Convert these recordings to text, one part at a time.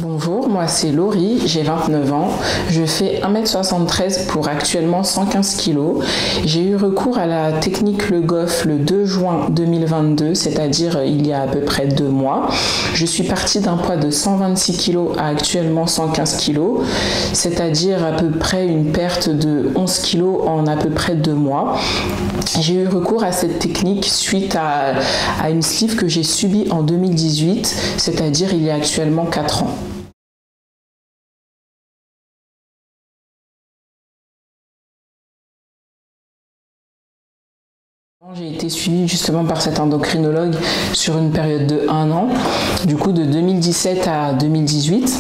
Bonjour, moi c'est Laurie, j'ai 29 ans, je fais 1m73 pour actuellement 115 kg. J'ai eu recours à la technique Le Goff le 2 juin 2022, c'est-à-dire il y a à peu près 2 mois. Je suis partie d'un poids de 126 kg à actuellement 115 kg, c'est-à-dire à peu près une perte de 11 kg en à peu près 2 mois. J'ai eu recours à cette technique suite à une sleeve que j'ai subie en 2018, c'est-à-dire il y a actuellement 4 ans. J'ai été suivie justement par cet endocrinologue sur une période de 1 an, du coup de 2017 à 2018.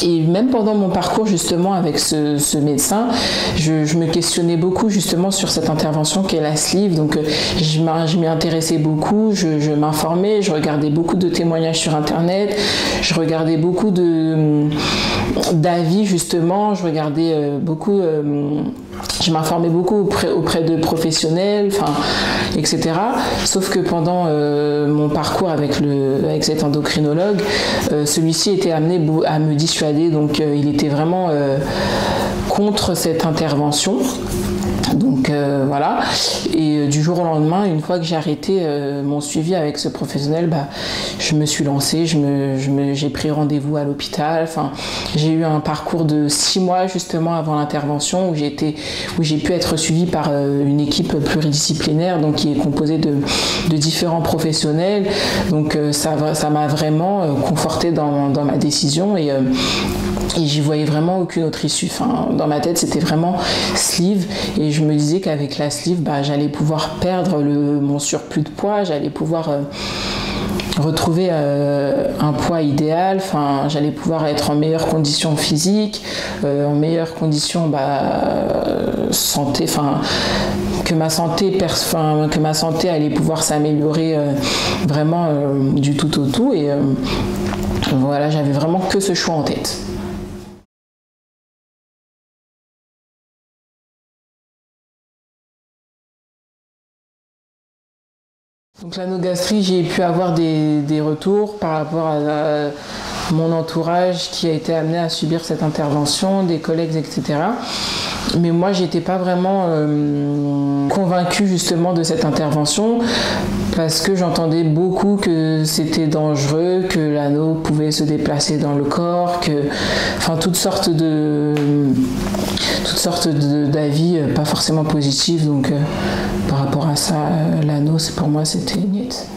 Et même pendant mon parcours justement avec ce médecin, je me questionnais beaucoup justement sur cette intervention qu'est la sleeve. Donc je m'y intéressais beaucoup, je m'informais, je regardais beaucoup de témoignages sur internet, je regardais beaucoup d'avis justement, je regardais beaucoup... je m'informais beaucoup auprès de professionnels, etc. Sauf que pendant mon parcours avec cet endocrinologue, celui-ci était amené à me dissuader, donc il était vraiment contre cette intervention. Donc voilà, et du jour au lendemain, une fois que j'ai arrêté mon suivi avec ce professionnel, je me suis lancée, j'ai pris rendez-vous à l'hôpital. J'ai eu un parcours de 6 mois justement avant l'intervention où j'ai pu être suivie par une équipe pluridisciplinaire, donc qui est composée de différents professionnels. Donc ça m'a vraiment confortée dans ma décision et j'y voyais vraiment aucune autre issue. Dans ma tête, c'était vraiment sleeve et je me disais qu'avec la sleeve, j'allais pouvoir perdre mon surplus de poids, j'allais pouvoir retrouver un poids idéal, j'allais pouvoir être en meilleures conditions physiques, en meilleures conditions santé, que ma santé allait pouvoir s'améliorer vraiment du tout au tout et voilà, j'avais vraiment que ce choix en tête. Donc l'anogastrie, j'ai pu avoir des retours par rapport à mon entourage qui a été amené à subir cette intervention, des collègues, etc. Mais moi, j'étais pas vraiment convaincue justement de cette intervention parce que j'entendais beaucoup que c'était dangereux, que l'anneau pouvait se déplacer dans le corps, toutes sortes d'avis pas forcément positifs. Donc par rapport à ça, l'anneau, pour moi, c'était niet.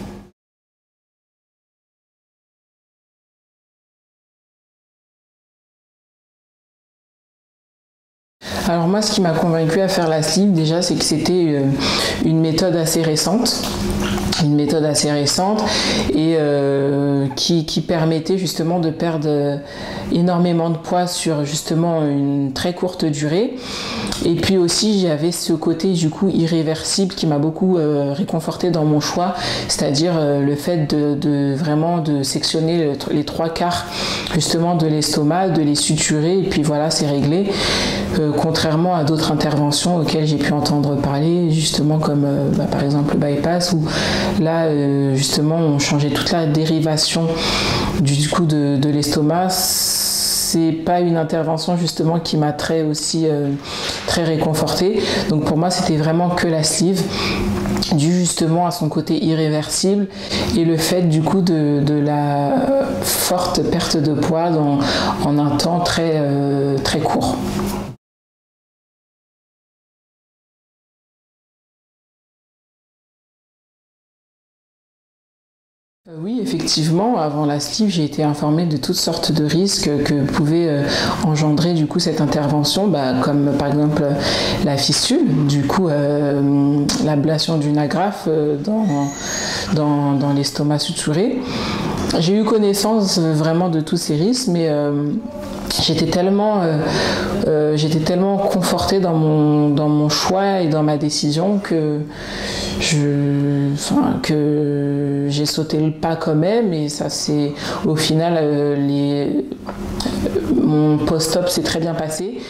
Alors moi, ce qui m'a convaincue à faire la sleeve, déjà, c'est que c'était une méthode assez récente. Et qui permettait justement de perdre énormément de poids sur justement une très courte durée. Et puis aussi j'avais ce côté du coup irréversible qui m'a beaucoup réconforté dans mon choix, c'est-à-dire le fait de vraiment de sectionner les 3/4 justement de l'estomac, de les suturer et puis voilà, c'est réglé. Contrairement à d'autres interventions auxquelles j'ai pu entendre parler, justement comme par exemple le bypass, où là justement on changeait toute la dérivation du coup de l'estomac. C'est pas une intervention justement qui m'a très réconfortée. Donc pour moi c'était vraiment que la sleeve, dû justement à son côté irréversible et le fait du coup de la forte perte de poids en un temps très court. Oui, effectivement, avant la sleeve, j'ai été informée de toutes sortes de risques que pouvait engendrer du coup cette intervention, comme par exemple la fistule, du coup l'ablation d'une agrafe dans l'estomac suturé. J'ai eu connaissance vraiment de tous ces risques, mais j'étais tellement confortée dans mon choix et dans ma décision que j'ai sauté le pas quand même, et ça c'est au final mon post-op s'est très bien passé.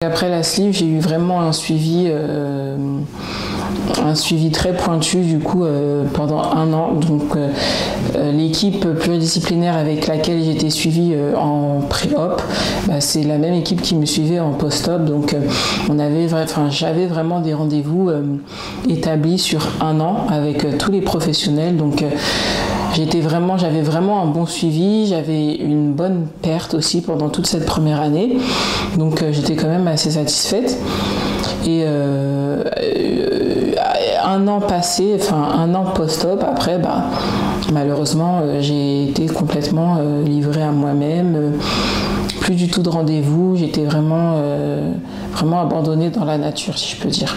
Après la sleeve, j'ai eu vraiment un suivi un suivi très pointu du coup pendant 1 an. Donc l'équipe pluridisciplinaire avec laquelle j'étais suivie en pré-op, c'est la même équipe qui me suivait en post-op. Donc j'avais vraiment des rendez-vous établis sur 1 an avec tous les professionnels. Donc j'avais vraiment un bon suivi, j'avais une bonne perte aussi pendant toute cette première année. Donc j'étais quand même assez satisfaite. Et 1 an passé, 1 an post-op, après, malheureusement, j'ai été complètement livrée à moi-même. Plus du tout de rendez-vous, j'étais vraiment abandonnée dans la nature, si je peux dire.